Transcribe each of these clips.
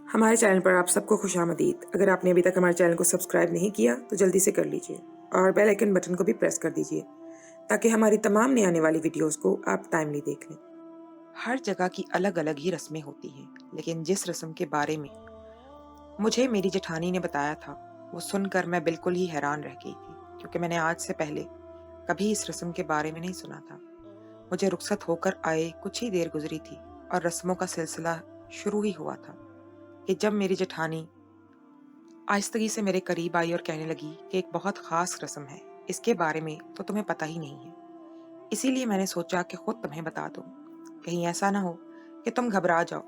हमारे चैनल पर आप सबको खुशामदीद। अगर आपने अभी तक हमारे चैनल को सब्सक्राइब नहीं किया तो जल्दी से कर लीजिए और बेल आइकन बटन को भी प्रेस कर दीजिए ताकि हमारी तमाम नई आने वाली वीडियोस को आप टाइमली देख लें। हर जगह की अलग अलग ही रस्में होती हैं, लेकिन जिस रस्म के बारे में मुझे मेरी जेठानी ने बताया था वो सुनकर मैं बिल्कुल ही हैरान रह गई थी, क्योंकि मैंने आज से पहले कभी इस रस्म के बारे में नहीं सुना था। मुझे रुखसत होकर आए कुछ ही देर गुजरी थी और रस्मों का सिलसिला शुरू ही हुआ था कि जब मेरी जेठानी आहिस्तगी से मेरे करीब आई और कहने लगी कि एक बहुत खास रस्म है, इसके बारे में तो तुम्हें पता ही नहीं है, इसीलिए मैंने सोचा कि खुद तुम्हें बता दूं। कहीं ऐसा ना हो कि तुम घबरा जाओ।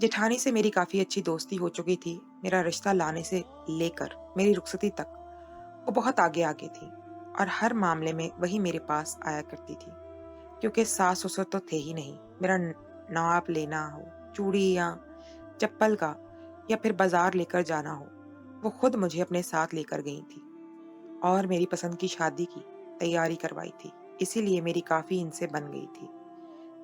जेठानी से मेरी काफी अच्छी दोस्ती हो चुकी थी। मेरा रिश्ता लाने से लेकर मेरी रुखसती तक वो बहुत आगे आगे थी और हर मामले में वही मेरे पास आया करती थी, क्योंकि सास ससुर तो थे ही नहीं। मेरा नाप लेना हो, चूड़ी या चप्पल का, या फिर बाजार लेकर जाना हो, वो खुद मुझे अपने साथ लेकर गई थी और मेरी पसंद की शादी की तैयारी करवाई थी। इसीलिए मेरी काफी इनसे बन गई थी।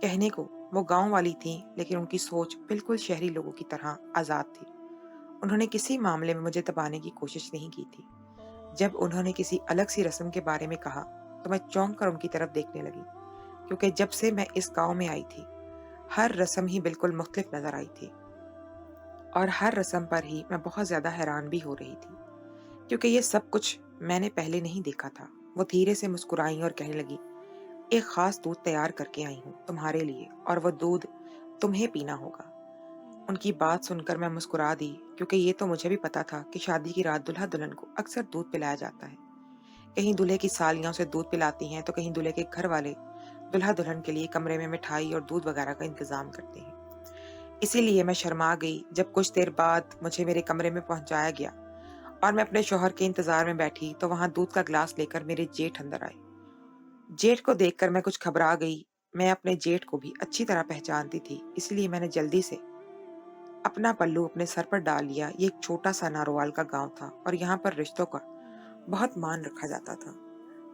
कहने को वो गांव वाली थी, लेकिन उनकी सोच बिल्कुल शहरी लोगों की तरह आजाद थी। उन्होंने किसी मामले में मुझे दबाने की कोशिश नहीं की थी। जब उन्होंने किसी अलग सी रस्म के बारे में कहा तो मैं चौंक कर उनकी तरफ देखने लगी, क्योंकि जब से मैं इस गांव में आई थी हर रस्म ही बिल्कुल मुख्तलिफ नजर आई थी और हर रस्म पर ही मैं बहुत ज्यादा हैरान भी हो रही थी, क्योंकि ये सब कुछ मैंने पहले नहीं देखा था। वो धीरे से मुस्कुराई और कहने लगी, एक खास दूध तैयार करके आई हूँ तुम्हारे लिए, और वो दूध तुम्हें पीना होगा। उनकी बात सुनकर मैं मुस्कुरा दी, क्योंकि ये तो मुझे भी पता था कि शादी की रात दुल्हा दुल्हन को अक्सर दूध पिलाया जाता है। कहीं दूल्हे की सालियां उसे दूध पिलाती हैं तो कहीं दूल्हे के घर वाले दुल्हा दुल्हन के लिए कमरे में मिठाई और दूध वगैरह का इंतजाम करते हैं। इसीलिए मैं शर्मा गई जब कुछ देर बाद मुझे मेरे कमरे में पहुंचाया गया और मैं अपने शौहर के इंतजार में बैठी तो वहां दूध का गिलास लेकर मेरे जेठ अंदर आए। जेठ को देखकर मैं कुछ घबरा गई। मैं अपने जेठ को भी अच्छी तरह पहचानती थी, इसलिए मैंने जल्दी से अपना पल्लू अपने सर पर डाल लिया। ये एक छोटा सा नारोवाल का गांव था और यहाँ पर रिश्तों का बहुत मान रखा जाता था।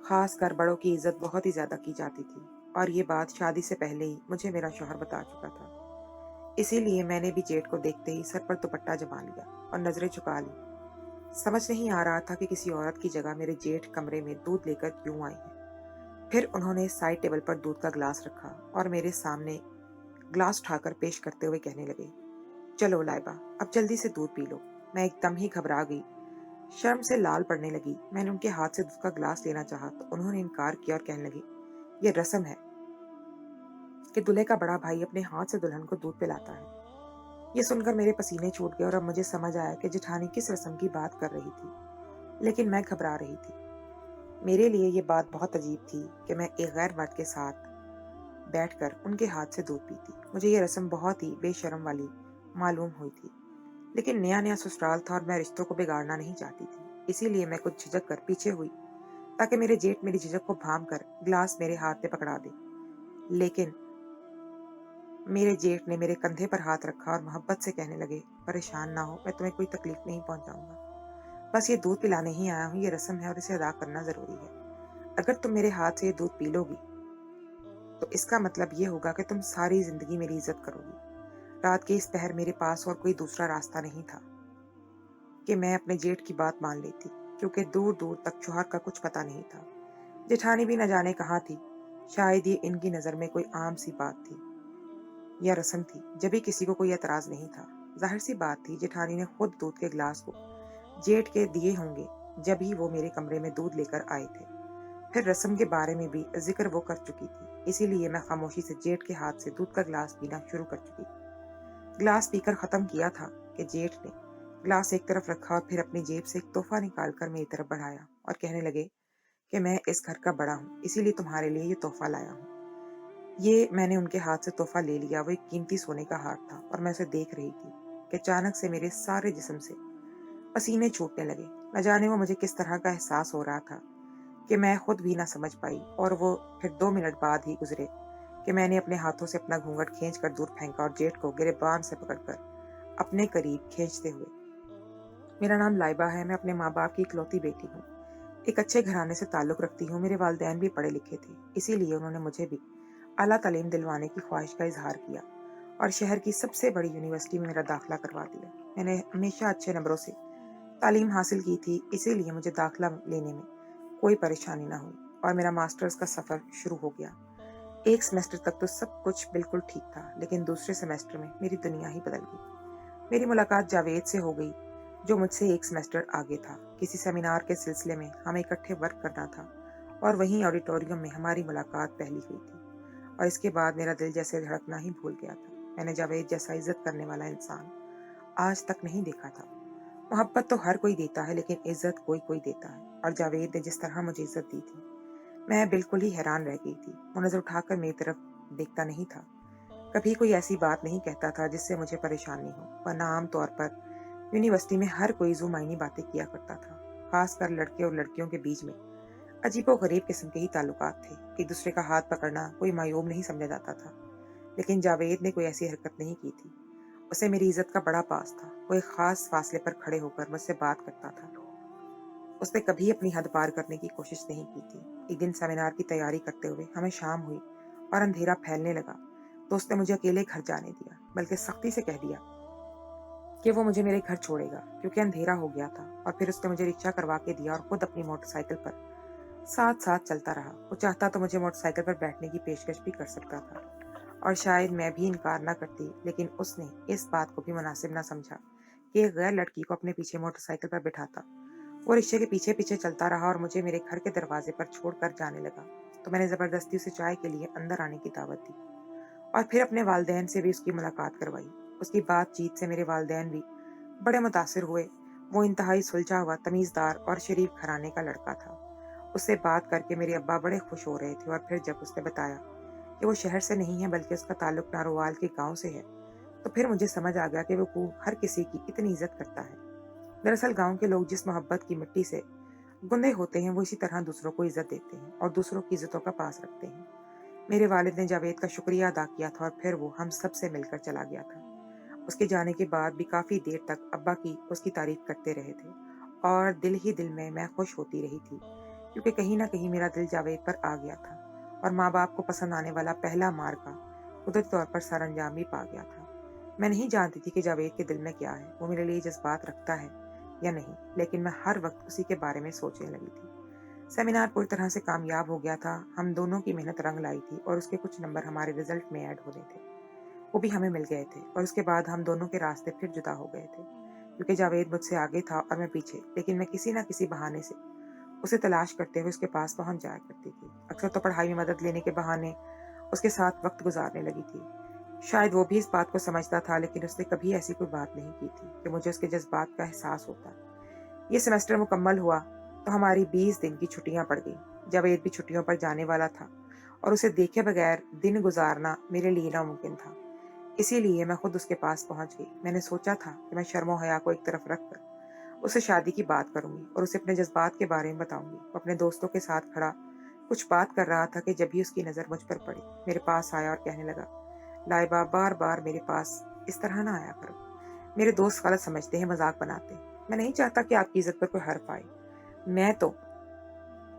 खासकर बड़ों की इज्जत बहुत ही ज्यादा की जाती थी और ये बात शादी से पहले ही मुझे मेरा शौहर बता चुका था। इसीलिए मैंने भी जेठ को देखते ही सर पर दुपट्टा जमा लिया और नजरें झुका ली। समझ नहीं आ रहा था कि किसी औरत की जगह मेरे जेठ कमरे में दूध लेकर क्यों आई है। फिर उन्होंने साइड टेबल पर दूध का गिलास रखा और मेरे सामने गिलास उठाकर पेश करते हुए कहने लगे, चलो लाइबा, अब जल्दी से दूध पी लो। मैं एकदम ही घबरा गई, शर्म से लाल पड़ने लगी। मैंने उनके हाथ से दूध का गिलास लेना चाहा तो उन्होंने इनकार किया और कहने लगी, यह रस्म है कि दूल्हे का बड़ा भाई अपने हाथ से दुल्हन को दूध पिलाता है। ये सुनकर मेरे पसीने छूट गए और अब मुझे समझ आया कि जेठानी किस रस्म की बात कर रही थी, लेकिन मैं घबरा रही थी। मेरे लिए ये बात बहुत अजीब थी कि मैं एक गैर मर्द के साथ बैठकर उनके हाथ से दूध पीती। मुझे ये रस्म बहुत ही बेशर्म वाली मालूम हुई थी, लेकिन नया नया ससुराल था और मैं रिश्तों को बिगाड़ना नहीं चाहती थी। इसीलिए मैं कुछ झिझक कर पीछे हुई ताकि मेरे जेठ मेरी झिझक को भांप कर गिलास मेरे हाथ में पकड़ा दे। लेकिन मेरे जेठ ने मेरे कंधे पर हाथ रखा और मोहब्बत से कहने लगे, परेशान ना हो, मैं तुम्हें कोई तकलीफ नहीं पहुंचाऊंगा। बस ये दूध पिलाने ही आया हूँ। ये रस्म है और इसे अदा करना जरूरी है। अगर तुम मेरे हाथ से ये दूध पी लोगी तो इसका मतलब ये होगा कि तुम सारी जिंदगी मेरी इज्जत करोगी। रात के इस पहर मेरे पास और कोई दूसरा रास्ता नहीं था कि मैं अपने जेठ की बात मान लेती, क्योंकि दूर दूर तक शौहर का कुछ पता नहीं था। जेठानी भी न जाने कहाँ थी। शायद ये इनकी नजर में कोई आम सी बात थी या रस्म थी, जब भी किसी को कोई एतराज नहीं था। जाहिर सी बात थी, जेठानी ने खुद दूध के गिलास को जेठ के दिए होंगे जब ही वो मेरे कमरे में दूध लेकर आए थे। फिर रस्म के बारे में भी जिक्र वो कर चुकी थी, इसीलिए मैं खामोशी से जेठ के हाथ से दूध का गिलास पीना शुरू कर चुकी। गिलास पीकर खत्म किया था कि जेठ ने गिलास एक तरफ रखा और फिर अपनी जेब से एक तोहफा निकालकर मेरी तरफ बढ़ाया और कहने लगे कि मैं इस घर का बड़ा हूँ, इसीलिए तुम्हारे लिए ये तोहफा लाया हूँ। ये मैंने उनके हाथ से तोहफा ले लिया। वो एक कीमती सोने का हार था और मैं उसे देख रही थी कि अचानक से मेरे सारे जिस्म से पसीने छूटने लगे। न जाने वो मुझे किस तरह का एहसास हो रहा था कि मैं खुद भी ना समझ पाई। और वो फिर 2 मिनट बाद ही गुजरे कि मैंने अपने हाथों से अपना घूंघट खींचकर दूर फेंका और जेठ को गिरबान से पकड़कर अपने करीब खींचते हुए, मेरा नाम लाइबा है, मैं अपने माँ बाप की इकलौती बेटी हूँ, एक अच्छे घराने से ताल्लुक रखती हूँ। मेरे वालिदैन भी पढ़े लिखे थे, इसीलिए उन्होंने मुझे भी आला तालीम दिलवाने की ख्वाहिश का इजहार किया और शहर की सबसे बड़ी यूनिवर्सिटी में मेरा दाखिला करवा दिया। मैंने हमेशा अच्छे नंबरों से तालीम हासिल की थी, इसीलिए मुझे दाखिला लेने में कोई परेशानी ना हुई और मेरा मास्टर्स का सफ़र शुरू हो गया। एक सेमेस्टर तक तो सब कुछ बिल्कुल ठीक था, लेकिन दूसरे सेमेस्टर में मेरी दुनिया ही बदल गई। मेरी मुलाकात जावेद से हो गई, जो मुझसे एक सेमेस्टर आगे था। किसी सेमिनार के सिलसिले में हमें इकट्ठे वर्क करना था और वहीं ऑडिटोरियम में हमारी मुलाकात पहली हुई थी और इसके बाद मेरा दिल जैसे धड़कना ही भूल गया था। मैंने जावेद जैसा इज्जत करने वाला इंसान आज तक नहीं देखा था। मोहब्बत तो हर कोई देता है, लेकिन इज्जत कोई कोई देता है, और जावेद ने जिस तरह मुझे इज्जत दी थी, मैं बिल्कुल ही हैरान रह गई थी। वो नजर उठाकर मेरी तरफ देखता नहीं था, कभी कोई ऐसी बात नहीं कहता था जिससे मुझे परेशानी हो, वरना आम तौर पर यूनिवर्सिटी में हर कोई जुमाइनी बातें किया करता था। खासकर लड़के और लड़कियों के बीच में अजीबो गरीब किस्म के ही ताल्लुकात थे। एक दूसरे का हाथ पकड़ना कोई मायूब नहीं समझा जाता था, लेकिन जावेद ने कोई ऐसी हरकत नहीं की थी। उसे मेरी इज्जत का बड़ा पास था। वो एक खास फासले पर खड़े होकर मुझसे बात करता था। उसने कभी अपनी हद पार करने की कोशिश नहीं की थी। एक दिन सेमिनार की तैयारी करते हुए हमें शाम हुई और अंधेरा फैलने लगा, तो उसने मुझे अकेले घर जाने दिया, बल्कि सख्ती से कह दिया कि वो मुझे मेरे घर छोड़ेगा, क्योंकि अंधेरा हो गया था। और फिर उसने मुझे रिक्शा करवा के दिया और खुद अपनी मोटरसाइकिल पर साथ साथ चलता रहा। वो चाहता तो मुझे मोटरसाइकिल पर बैठने की पेशकश भी कर सकता था और शायद मैं भी इनकार ना करती, लेकिन उसने इस बात को भी मुनासिब ना समझा कि एक गैर लड़की को अपने पीछे मोटरसाइकिल पर बिठाता। वो रिक्शे के पीछे पीछे चलता रहा और मुझे मेरे घर के दरवाजे पर छोड़कर जाने लगा। तो मैंने जबरदस्ती उसे चाय के लिए अंदर आने की दावत दी और फिर अपने वालिदैन से भी उसकी मुलाकात करवाई। उसकी बातचीत से मेरे वालिदैन भी बड़े मुतासिर हुए। वो इंतहाई सुलझा हुआ, तमीज़दार और शरीफ घराने का लड़का था। उससे बात करके मेरे अब्बा बड़े खुश हो रहे थे और फिर जब उसने बताया कि वो शहर से नहीं है, बल्कि उसका ताल्लुक नारोवाल के गांव से है, तो फिर मुझे समझ आ गया कि वो हर किसी की इतनी इज्जत करता है। दरअसल गांव के लोग जिस मोहब्बत की मिट्टी से गुंदे होते हैं, वो इसी तरह दूसरों को इज्जत देते हैं और दूसरों की इज्जतों का पास रखते हैं। मेरे वालिद ने जावेद का शुक्रिया अदा किया था और फिर वो हम सब से मिलकर चला गया था। उसके जाने के बाद भी काफी देर तक अब्बा की उसकी तारीफ करते रहे थे और दिल ही दिल में मैं खुश होती रही थी, क्योंकि कहीं ना कहीं मेरा दिल जावेद पर आ गया था और माँ बाप को पसंद आने वाला पहला मार्का कुदरती तौर पर सरअंजाम भी पा गया था। मैं नहीं जानती थी कि जावेद के दिल में क्या है, वो मेरे लिए जज्बात रखता है या नहीं, लेकिन मैं हर वक्त उसी के बारे में सोचने लगी थी। सेमिनार पूरी तरह से कामयाब हो गया था। हम दोनों की मेहनत रंग लाई थी और उसके कुछ नंबर हमारे रिजल्ट में ऐड होने थे, वो भी हमें मिल गए थे। और उसके बाद हम दोनों के रास्ते फिर जुदा हो गए थे, क्योंकि जावेद मुझसे आगे था और मैं पीछे, लेकिन मैं किसी ना किसी बहाने से उसे तलाश करते हुए उसके पास पहुंच जाया करती थी। अक्सर तो पढ़ाई में मदद लेने के बहाने उसके साथ वक्त गुजारने लगी थी। शायद वो भी इस बात को समझता था, लेकिन उसने कभी ऐसी कोई बात नहीं की थी कि मुझे उसके जज्बात का एहसास होता। ये सेमेस्टर मुकम्मल हुआ तो हमारी 20 दिन की छुट्टियां पड़ गई। जावेद भी छुट्टियों पर जाने वाला था और उसे देखे बगैर दिन गुजारना मेरे लिए नामुमकिन था। इसीलिए मैं खुद उसके पास पहुंच गई। मैंने सोचा था कि मैं शर्म और हया को एक तरफ रखकर उसे शादी की बात करूंगी और उसे अपने जज्बात के बारे में बताऊंगी। वो अपने दोस्तों के साथ खड़ा कुछ बात कर रहा था कि जब भी उसकी नजर मुझ पर पड़ी, मेरे पास आया और कहने लगा, लाइबा, बार बार मेरे पास इस तरह ना आया करो। मेरे दोस्त गलत समझते हैं, मजाक बनाते हैं। मैं नहीं चाहता कि आपकी इज्जत पर कोई हर्फ आए। मैं तो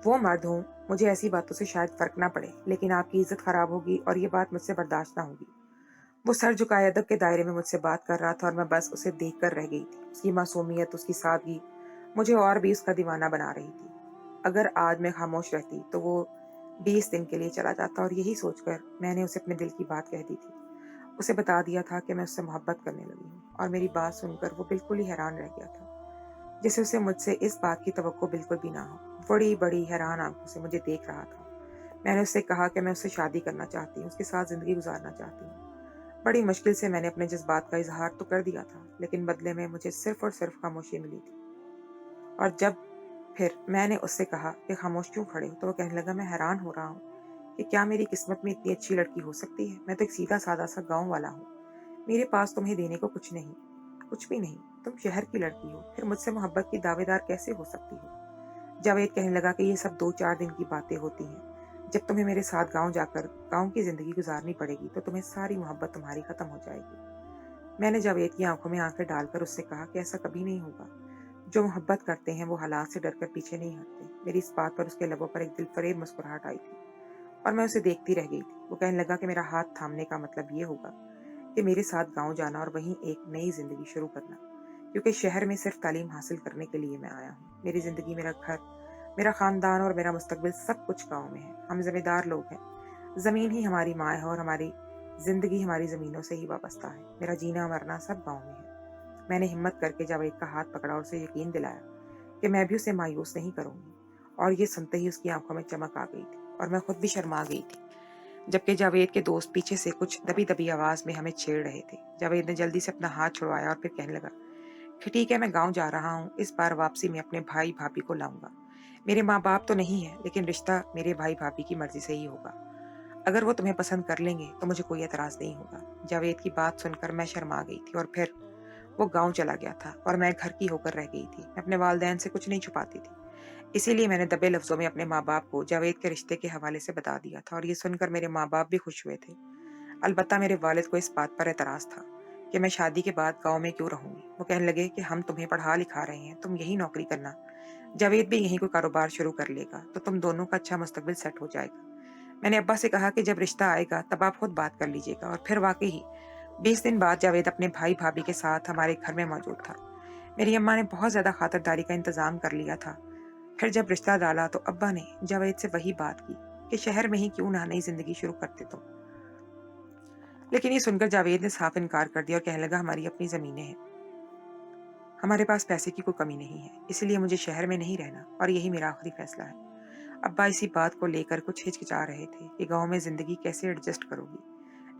वो मर्द हूँ, मुझे ऐसी बातों से शायद फर्क ना पड़े, लेकिन आपकी इज्जत खराब होगी और ये बात मुझसे बर्दाश्त ना होगी। वो सर झुकाए अदब के दायरे में मुझसे बात कर रहा था और मैं बस उसे देख कर रह गई थी। उसकी मासूमियत, उसकी सादगी मुझे और भी उसका दीवाना बना रही थी। अगर आज मैं खामोश रहती तो वो 20 दिन के लिए चला जाता, और यही सोचकर मैंने उसे अपने दिल की बात कह दी थी। उसे बता दिया था कि मैं उससे मोहब्बत करने लगी हूँ, और मेरी बात सुनकर वो बिल्कुल ही हैरान रह गया था, जैसे उसे मुझसे इस बात की तवक्को बिल्कुल भी ना हो। बड़ी बड़ी हैरान आंखों से मुझे देख रहा था। मैंने उससे कहा कि मैं उससे शादी करना चाहती हूँ, उसके साथ जिंदगी गुजारना चाहती हूँ। बड़ी मुश्किल से मैंने अपने जज्बात का इजहार तो कर दिया था, लेकिन बदले में मुझे सिर्फ और सिर्फ खामोशी मिली थी। और जब फिर मैंने उससे कहा कि खामोश क्यों खड़े हो, तो वो कहने लगा, मैं हैरान हो रहा हूँ कि क्या मेरी किस्मत में इतनी अच्छी लड़की हो सकती है। मैं तो एक सीधा सादा सा गाँव वाला हूँ, मेरे पास तुम्हें देने को कुछ नहीं, कुछ भी नहीं। तुम शहर की लड़की हो, फिर मुझसे मोहब्बत की दावेदार कैसे हो सकती हो। जावेद कहने लगा कि ये सब 2-4 दिन की बातें होती हैं। जब तुम्हें मेरे साथ गांव जाकर गांव की जिंदगी गुजारनी पड़ेगी, तो तुम्हें सारी मोहब्बत तुम्हारी खत्म हो जाएगी। मैंने जावेद की आंखों में आंखें डालकर उससे कहा कि ऐसा कभी नहीं होगा। जो मोहब्बत करते हैं वो हालात से डरकर पीछे नहीं हटते। मेरी इस बात पर उसके लबों पर एक दिलफरेब मुस्कुराहट आई थी और मैं उसे देखती रह गई थी। वो कहने लगा कि मेरा हाथ थामने का मतलब ये होगा कि मेरे साथ गाँव जाना और वहीं एक नई ज़िंदगी शुरू करना, क्योंकि शहर में सिर्फ तालीम हासिल करने के लिए मैं आया हूँ। मेरी ज़िंदगी, मेरा घर, मेरा ख़ानदान और मेरा मुस्तकबिल सब कुछ गाँव में है। हम ज़मींदार लोग हैं। ज़मीन ही हमारी माँ है और हमारी ज़िंदगी हमारी ज़मीनों से ही वाबस्ता है। मेरा जीना मरना सब गाँव में है। मैंने हिम्मत करके जावेद का हाथ पकड़ा और उसे यकीन दिलाया कि मैं भी उसे मायूस नहीं करूँगी। और ये सुनते ही उसकी आंखों में चमक आ गई थी और मैं खुद भी शर्मा गई थी। जबकि जावेद के दोस्त पीछे से कुछ दबी दबी आवाज में हमें छेड़ रहे थे। जावेद ने जल्दी से अपना हाथ छुड़वाया और फिर कहने लगा कि ठीक है, मैं गांव जा रहा हूँ। इस बार वापसी में अपने भाई भाभी को लाऊंगा। मेरे माँ बाप तो नहीं है, लेकिन रिश्ता मेरे भाई भाभी की मर्जी से ही होगा। अगर वो तुम्हें पसंद कर लेंगे तो मुझे कोई एतराज नहीं होगा। जावेद की बात सुनकर मैं शर्मा गई थी और फिर वो गांव चला गया था और मैं घर की होकर रह गई थी। मैं अपने वालिदैन से कुछ नहीं छुपाती थी, इसीलिए मैंने दबे लफ्जों में अपने माँ बाप को जावेद के रिश्ते के हवाले से बता दिया था और ये सुनकर मेरे माँ बाप भी खुश हुए थे। अलबत्ता मेरे वालिद को इस बात पर एतराज था कि मैं शादी के बाद गांव में क्यों रहूंगी। वो कहने लगे कि हम तुम्हें पढ़ा लिखा रहे हैं, तुम यही नौकरी करना, जावेद भी यहीं कोई कारोबार शुरू कर लेगा तो तुम दोनों का अच्छा मुस्तकबिल सेट हो जाएगा। मैंने अब्बा से कहा कि जब रिश्ता आएगा तब आप खुद बात कर लीजिएगा। और फिर वाकई ही 20 दिन बाद जावेद अपने भाई भाभी के साथ हमारे घर में मौजूद था। मेरी अम्मा ने बहुत ज्यादा खातिरदारी का इंतजाम कर लिया था। फिर जब रिश्ता डाला तो अब्बा ने जावेद से वही बात की कि शहर में ही क्यों ना नई जिंदगी शुरू करते तुम। लेकिन ये सुनकर जावेद ने साफ इनकार कर दिया और कहने लगा हमारी अपनी जमीनें हैं, हमारे पास पैसे की कोई कमी नहीं है, इसलिए मुझे शहर में नहीं रहना और यही मेरा आखिरी फैसला है। अब्बा इसी बात को लेकर कुछ हिचकिचा रहे थे कि गांव में जिंदगी कैसे एडजस्ट करोगी।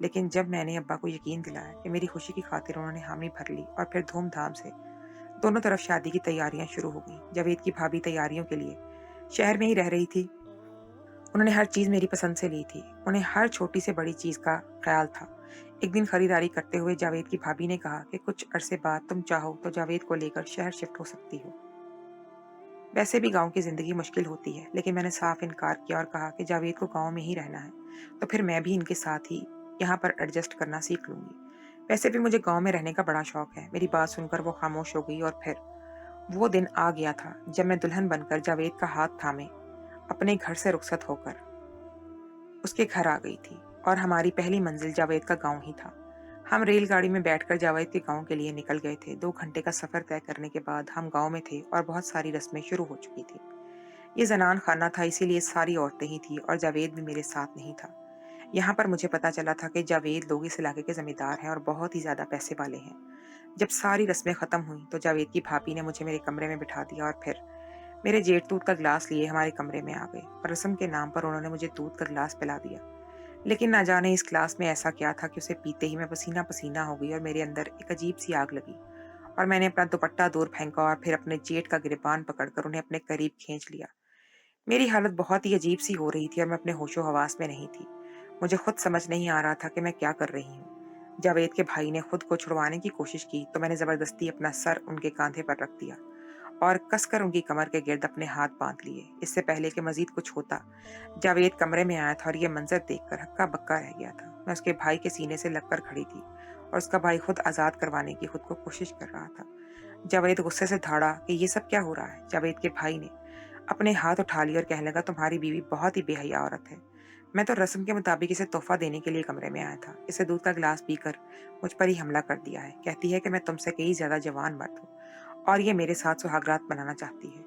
लेकिन जब मैंने अब्बा को यकीन दिलाया कि मेरी खुशी की खातिर उन्होंने हामी भर ली और फिर धूमधाम से दोनों तरफ शादी की तैयारियां शुरू हो गई। जावेद की भाभी तैयारियों के लिए शहर में ही रह रही थी। उन्होंने हर चीज मेरी पसंद से ली थी। उन्हें हर छोटी से बड़ी चीज का ख्याल था। एक दिन खरीदारी करते हुए जावेद की भाभी ने कहा कि कुछ अरसे बाद तुम चाहो तो जावेद को लेकर शहर शिफ्ट हो सकती हो। वैसे भी गांव की जिंदगी मुश्किल होती है, लेकिन मैंने साफ इनकार किया और कहा कि जावेद को गांव में ही रहना है तो फिर मैं भी इनके साथ ही यहाँ पर एडजस्ट करना सीख लूंगी। वैसे भी मुझे गांव में रहने का बड़ा शौक है। मेरी बात सुनकर वो खामोश हो गई और फिर वो दिन आ गया था जब मैं दुल्हन बनकर जावेद का हाथ थामे अपने घर से रुखसत होकर उसके घर आ गई थी और हमारी पहली मंजिल जावेद का गांव ही था। हम रेलगाड़ी में बैठकर जावेद के गांव के लिए निकल गए थे। 2 घंटे का सफर तय करने के बाद हम गांव में थे और बहुत सारी रस्में शुरू हो चुकी थी। ये जनान खाना था, इसीलिए सारी औरतें ही थी और जावेद भी मेरे साथ नहीं था। यहाँ पर मुझे पता चला था कि जावेद लोग इस इलाके के जमींदार हैं और बहुत ही ज्यादा पैसे वाले हैं। जब सारी रस्में खत्म हुई तो जावेद की भाभी ने मुझे मेरे कमरे में बिठा दिया और फिर मेरे जेठ दूध का गिलास लिए हमारे कमरे में आ गए और रस्म के नाम पर उन्होंने मुझे दूध का गिलास पिला दिया। लेकिन ना जाने इस गिलास में ऐसा क्या था कि उसे पीते ही मैं पसीना पसीना हो गई और मेरे अंदर एक अजीब सी आग लगी और मैंने अपना दुपट्टा दूर फेंका और फिर अपने जेठ का गिरबान पकड़कर उन्हें अपने करीब खींच लिया। मेरी हालत बहुत ही अजीब सी हो रही थी और मैं अपने होशो हवास में नहीं थी। मुझे खुद समझ नहीं आ रहा था कि मैं क्या कर रही हूँ। जावेद के भाई ने खुद को छुड़वाने की कोशिश की तो मैंने जबरदस्ती अपना सर उनके कांधे पर रख दिया और कसकर उनकी कमर के गिर्द अपने हाथ बांध लिए। इससे पहले कि मजीद कुछ होता, जावेद कमरे में आया था और ये मंजर देखकर हक्का बक्का रह गया था। मैं उसके भाई के सीने से लगकर खड़ी थी और उसका भाई खुद आजाद करवाने की खुद को कोशिश कर रहा था। जावेद गुस्से से धाड़ा कि ये सब क्या हो रहा है। जावेद के भाई ने अपने हाथ उठा लिया और कहने लगा तुम्हारी बीवी बहुत ही बेहया औरत है। मैं तो रस्म के मुताबिक इसे तोहफा देने के लिए कमरे में आया था। इसे दूध का गिलास पीकर मुझ पर ही हमला कर दिया है। कहती है कि मैं तुमसे कहीं ज्यादा जवान मर्द हूँ और ये मेरे साथ सुहागरात बनाना चाहती है।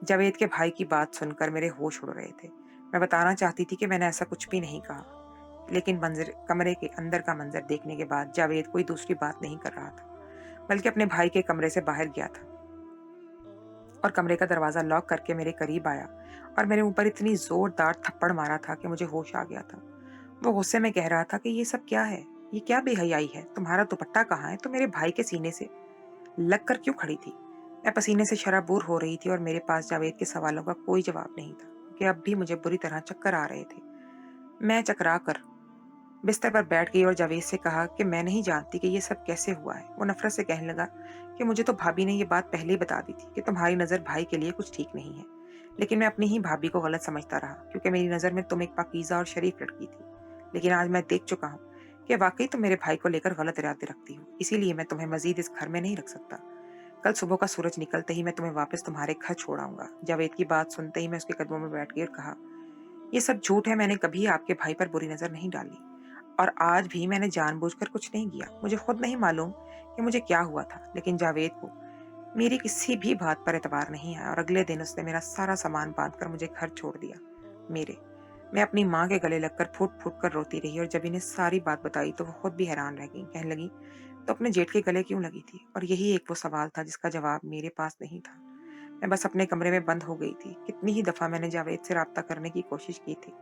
जावेद के भाई की बात सुनकर मेरे होश उड़ रहे थे। मैं बताना चाहती थी कि मैंने ऐसा कुछ भी नहीं कहा, लेकिन मंजर कमरे के अंदर का मंजर देखने के बाद जावेद कोई दूसरी बात नहीं कर रहा था, बल्कि अपने भाई के कमरे से बाहर गया था और कमरे का दरवाजा लॉक करके मेरे करीब आया और मेरे ऊपर इतनी जोरदार थप्पड़ मारा था कि मुझे होश आ गया था। वो गुस्से में कह रहा था कि ये सब क्या है, ये क्या बेहयाई है, तुम्हारा दुपट्टा कहाँ है? तो मेरे भाई के सीने से लग कर क्यों खड़ी थी? मैं पसीने से शराबूर हो रही थी और मेरे पास जावेद के सवालों का कोई जवाब नहीं था कि अब भी मुझे बुरी तरह चक्कर आ रहे थे। मैं चकरा कर बिस्तर पर बैठ गई और जावेद से कहा कि मैं नहीं जानती कि ये सब कैसे हुआ है। वो नफरत से कहने लगा कि मुझे तो भाभी ने ये बात पहले ही बता दी थी कि तुम्हारी नज़र भाई के लिए कुछ ठीक नहीं है, लेकिन मैं अपनी ही भाभी को गलत समझता रहा क्योंकि मेरी नज़र में तुम एक पाकीज़ा और शरीफ लड़की थी। लेकिन आज मैं देख चुका हूँ कि वाकई तुम मेरे भाई को लेकर गलत इरादे रखती हो, इसीलिए मैं तुम्हें मजीद इस घर में नहीं रख सकता। कल सुबह का सूरज निकलते ही मैं तुम्हें वापस तुम्हारे घर छोड़ आऊंगा। जावेद की बात सुनते ही मैं उसके कदमों में बैठ गई और कहा, ये सब झूठ है, मैंने कभी आपके भाई पर बुरी नजर नहीं डाली। اور آج بھی میں نے جان بوجھ کر کچھ نہیں کیا۔ مجھے خود نہیں معلوم کہ مجھے کیا ہوا تھا، لیکن جاوید کو میری کسی بھی بات پر اعتبار نہیں آیا اور اگلے دن اس نے میرا سارا سامان باندھ کر مجھے گھر چھوڑ دیا۔ میں اپنی ماں کے گلے لگ کر پھوٹ پھوٹ کر روتی رہی اور جب انہیں ساری بات بتائی تو وہ خود بھی حیران رہ گئی۔ کہنے لگی تو اپنے جیٹ کے گلے کیوں لگی تھی؟ اور یہی ایک وہ سوال تھا جس کا جواب میرے پاس نہیں تھا۔ میں بس اپنے کمرے میں بند ہو گئی تھی۔ کتنی ہی دفعہ میں نے جاوید سے رابطہ کرنے کی کوشش کی تھی،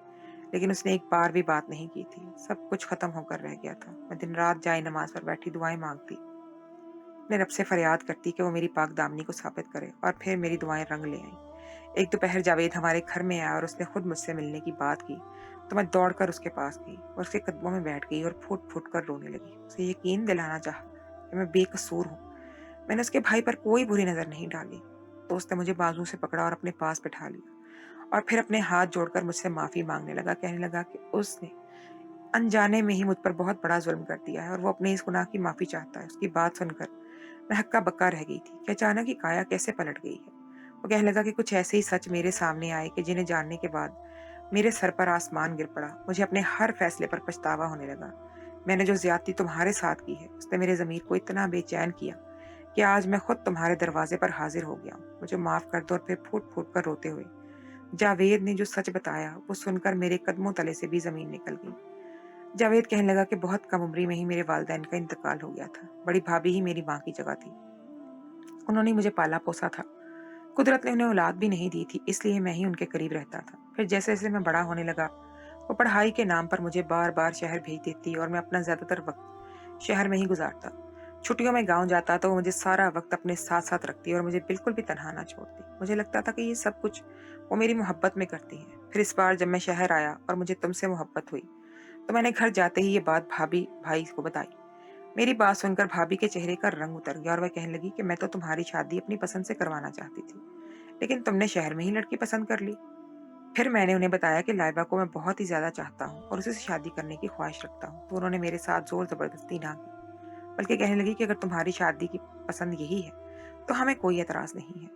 لیکن اس نے ایک بار بھی بات نہیں کی تھی۔ سب کچھ ختم ہو کر رہ گیا تھا۔ میں دن رات جائے نماز پر بیٹھی دعائیں مانگتی، اپنے رب سے فریاد کرتی کہ وہ میری پاک دامنی کو ثابت کرے، اور پھر میری دعائیں رنگ لے آئیں۔ ایک دوپہر جاوید ہمارے گھر میں آیا اور اس نے خود مجھ سے ملنے کی بات کی تو میں دوڑ کر اس کے پاس گئی اور اس کے قدموں میں بیٹھ گئی اور پھوٹ پھوٹ کر رونے لگی۔ اسے یقین دلانا چاہا کہ میں بے قصور ہوں، میں نے اس کے بھائی پر کوئی بری نظر نہیں ڈالی۔ تو اس نے مجھے بازو سے پکڑا اور اپنے پاس بٹھا لیا اور پھر اپنے ہاتھ جوڑ کر مجھ سے معافی مانگنے لگا۔ کہنے لگا کہ اس نے انجانے میں ہی مجھ پر بہت بڑا ظلم کر دیا ہے اور وہ اپنے اس گناہ کی معافی چاہتا ہے۔ اس کی بات سن کر میں ہکا بکا رہ گئی تھی کہ اچانک ہی کایا کیسے پلٹ گئی ہے۔ وہ کہنے لگا کہ کچھ ایسے ہی سچ میرے سامنے آئے کہ جنہیں جاننے کے بعد میرے سر پر آسمان گر پڑا۔ مجھے اپنے ہر فیصلے پر پچھتاوا ہونے لگا۔ میں نے جو زیادتی تمہارے ساتھ کی ہے اس نے میرے ضمیر کو اتنا بے چین کیا کہ آج میں خود تمہارے دروازے پر حاضر ہو گیا ہوں، مجھے معاف کر دو۔ اور پھر پھوٹ پھوٹ کر روتے ہوئے جاوید نے جو سچ بتایا وہ سن کر میرے قدموں تلے سے بھی زمین نکل گئی۔ جاوید کہنے لگا کہ بہت کم عمری میں ہی میرے والدین کا انتقال ہو گیا تھا۔ بڑی بھابھی ہی میری ماں کی جگہ تھی، انہوں نے مجھے پالا پوسا تھا۔ قدرت نے انہیں اولاد بھی نہیں دی تھی، اس لیے میں ہی ان کے قریب رہتا تھا۔ پھر جیسے جیسے میں بڑا ہونے لگا وہ پڑھائی کے نام پر مجھے بار بار شہر بھیج دیتی اور میں اپنا زیادہ تر وقت شہر میں ہی گزارتا۔ چھٹیوں میں گاؤں جاتا تو وہ مجھے سارا وقت اپنے ساتھ ساتھ رکھتی اور مجھے بالکل بھی تنہا نہ چھوڑتی۔ مجھے لگتا تھا کہ یہ سب کچھ وہ میری محبت میں کرتی ہیں۔ پھر اس بار جب میں شہر آیا اور مجھے تم سے محبت ہوئی تو میں نے گھر جاتے ہی یہ بات بھابھی بھائی کو بتائی۔ میری بات سن کر بھابھی کے چہرے کا رنگ اتر گیا اور وہ کہنے لگی کہ میں تو تمہاری شادی اپنی پسند سے کروانا چاہتی تھی، لیکن تم نے شہر میں ہی لڑکی پسند کر لی۔ پھر میں نے انہیں بتایا کہ لائبہ کو میں بہت ہی زیادہ چاہتا ہوں اور اسے سے شادی کرنے کی خواہش رکھتا ہوں، تو انہوں نے میرے ساتھ زور زبردستی نہ کی، بلکہ کہنے لگی کہ اگر تمہاری شادی کی پسند یہی ہے تو ہمیں کوئی اعتراض نہیں ہے۔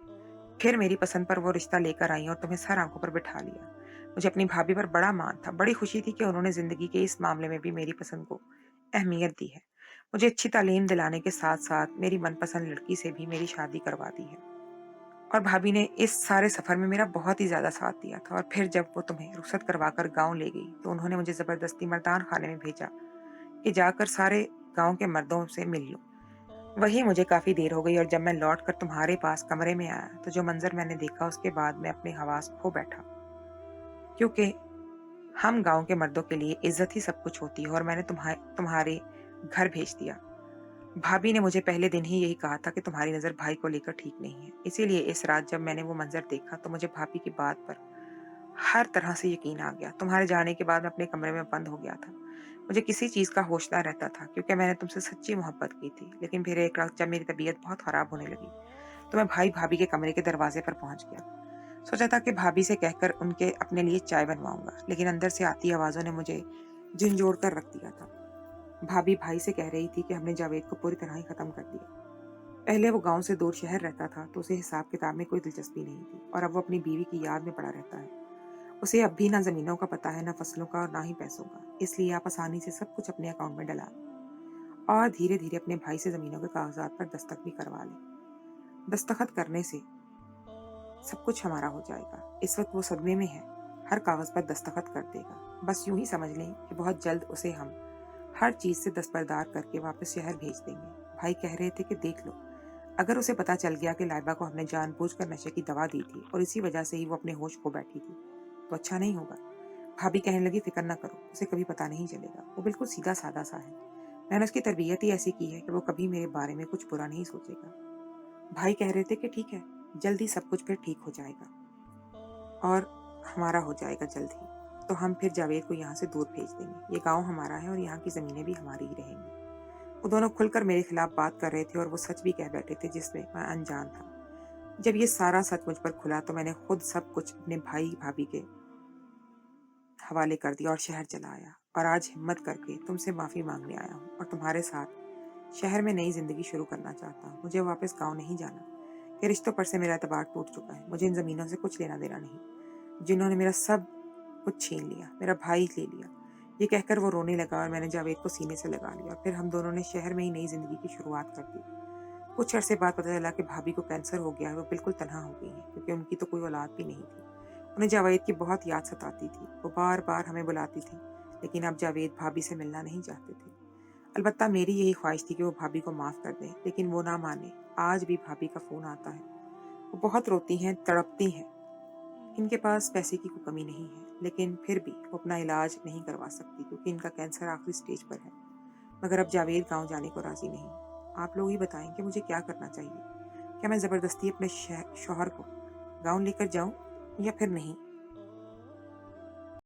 پھر میری پسند پر وہ رشتہ لے کر آئی اور تمہیں سر آنکھوں پر بٹھا لیا۔ مجھے اپنی بھابھی پر بڑا مان تھا، بڑی خوشی تھی کہ انہوں نے زندگی کے اس معاملے میں بھی میری پسند کو اہمیت دی ہے۔ مجھے اچھی تعلیم دلانے کے ساتھ ساتھ میری من پسند لڑکی سے بھی میری شادی کروا دی ہے، اور بھابھی نے اس سارے سفر میں میرا بہت ہی زیادہ ساتھ دیا تھا۔ اور پھر جب وہ تمہیں رخصت کروا کر گاؤں لے گئی تو انہوں نے مجھے زبردستی مردان خانے میں بھیجا کہ جا کر سارے گاؤں کے مردوں سے مل لوں۔ وہی مجھے کافی دیر ہو گئی اور جب میں لوٹ کر تمہارے پاس کمرے میں آیا تو جو منظر میں نے دیکھا اس کے بعد میں اپنے حواس کھو بیٹھا، کیونکہ ہم گاؤں کے مردوں کے لیے عزت ہی سب کچھ ہوتی ہے، اور میں نے تمہارے گھر بھیج دیا۔ بھابھی نے مجھے پہلے دن ہی یہی کہا تھا کہ تمہاری نظر بھائی کو لے کر ٹھیک نہیں ہے، اسی لیے اس رات جب میں نے وہ منظر دیکھا تو مجھے بھابھی کی بات پر ہر طرح سے یقین آ گیا۔ تمہارے جانے کے بعد میں اپنے کمرے میں بند ہو گیا تھا، مجھے کسی چیز کا ہوش نہ رہتا تھا کیونکہ میں نے تم سے سچی محبت کی تھی۔ لیکن پھر ایک رات جب میری طبیعت بہت خراب ہونے لگی تو میں بھائی بھابھی کے کمرے کے دروازے پر پہنچ گیا۔ سوچا تھا کہ بھابھی سے کہہ کر ان کے اپنے لیے چائے بنواؤں گا، لیکن اندر سے آتی آوازوں نے مجھے جھنجھوڑ کر رکھ دیا تھا۔ بھابھی بھائی سے کہہ رہی تھی کہ ہم نے جاوید کو پوری طرح ہی ختم کر دیا۔ پہلے وہ گاؤں سے دور شہر رہتا تھا تو اسے حساب کتاب میں کوئی دلچسپی نہیں تھی، اور اب وہ اپنی بیوی کی یاد میں پڑا رہتا ہے۔ اسے اب بھی نہ زمینوں کا پتہ ہے، نہ فصلوں کا، اور نہ ہی پیسوں کا، اس لیے آپ آسانی سے سب کچھ اپنے اکاؤنٹ میں ڈلا لیں اور دھیرے دھیرے اپنے بھائی سے زمینوں کے کاغذات پر دستخط بھی کروا لیں۔ دستخط کرنے سے سب کچھ ہمارا ہو جائے گا۔ اس وقت وہ صدمے میں ہے، ہر کاغذ پر دستخط کر دے گا، بس یوں ہی سمجھ لیں کہ بہت جلد اسے ہم ہر چیز سے دستبردار کر کے واپس شہر بھیج دیں گے۔ بھائی کہہ رہے تھے کہ دیکھ لو، اگر اسے پتا چل گیا کہ لائبہ کو ہم نے جان بوجھ کر نشے کی دوا دی تھی اور اسی وجہ سے ہی وہ اپنے ہوش کھو بیٹھی تھی تو اچھا نہیں ہوگا۔ بھابھی کہنے لگی فکر نہ کرو، اسے کبھی پتا نہیں چلے گا، وہ بالکل سیدھا سادہ سا ہے، میں نے اس کی تربیت ہی ایسی کی ہے کہ وہ کبھی میرے بارے میں کچھ برا نہیں سوچے گا۔ بھائی کہہ رہے تھے کہ ٹھیک ہے، جلدی سب کچھ پھر ٹھیک ہو جائے گا اور ہمارا ہو جائے گا جلد ہی، تو ہم پھر جاوید کو یہاں سے دور بھیج دیں گے، یہ گاؤں ہمارا ہے اور یہاں کی زمینیں بھی ہماری ہی رہیں گی۔ وہ دونوں کھل کر میرے خلاف بات کر رہے تھے اور وہ سچ بھی کہہ بیٹھے تھے جس میں میں انجان تھا۔ جب یہ سارا سچ مجھ پر کھلا تو میں نے خود سب کچھ اپنے بھائی بھابھی کے حوالے کر دیا اور شہر چلا آیا، اور آج ہمت کر کے تم سے معافی مانگنے آیا ہوں اور تمہارے ساتھ شہر میں نئی زندگی شروع کرنا چاہتا ہوں۔ مجھے واپس گاؤں نہیں جانا کہ رشتوں پر سے میرا اعتبار ٹوٹ چکا ہے، مجھے ان زمینوں سے کچھ لینا دینا نہیں جنہوں نے میرا سب کچھ چھین لیا، میرا بھائی لے لیا، ये कहकर वो रोने लगा और मैंने जावेद को सीने से लगा लिया। फिर हम दोनों ने शहर में ही नई जिंदगी की शुरुआत कर दी। कुछ अरसे बाद पता चला कि भाभी को कैंसर हो गया है। वो बिल्कुल तनहा हो गई हैं क्योंकि उनकी तो कोई औलाद भी नहीं थी। उन्हें जावेद की बहुत याद सताती थी। वो बार बार हमें बुलाती थी, लेकिन अब जावेद भाभी से मिलना नहीं चाहते थे। अलबत्ता मेरी यही ख्वाहिश थी कि वो भाभी को माफ़ कर दें, लेकिन वो ना माने। आज भी भाभी का फ़ोन आता है। वो बहुत रोती हैं, तड़पती हैं। इनके पास पैसे की कोई कमी नहीं है, लेकिन फिर भी वो अपना इलाज नहीं करवा सकती क्योंकि इनका कैंसर आखिरी स्टेज पर है। मगर अब जावेद गांव जाने को राज़ी नहीं। आप लोग ही बताएं कि मुझे क्या करना चाहिए। क्या मैं ज़बरदस्ती अपने शौहर को गांव लेकर जाऊं या फिर नहीं?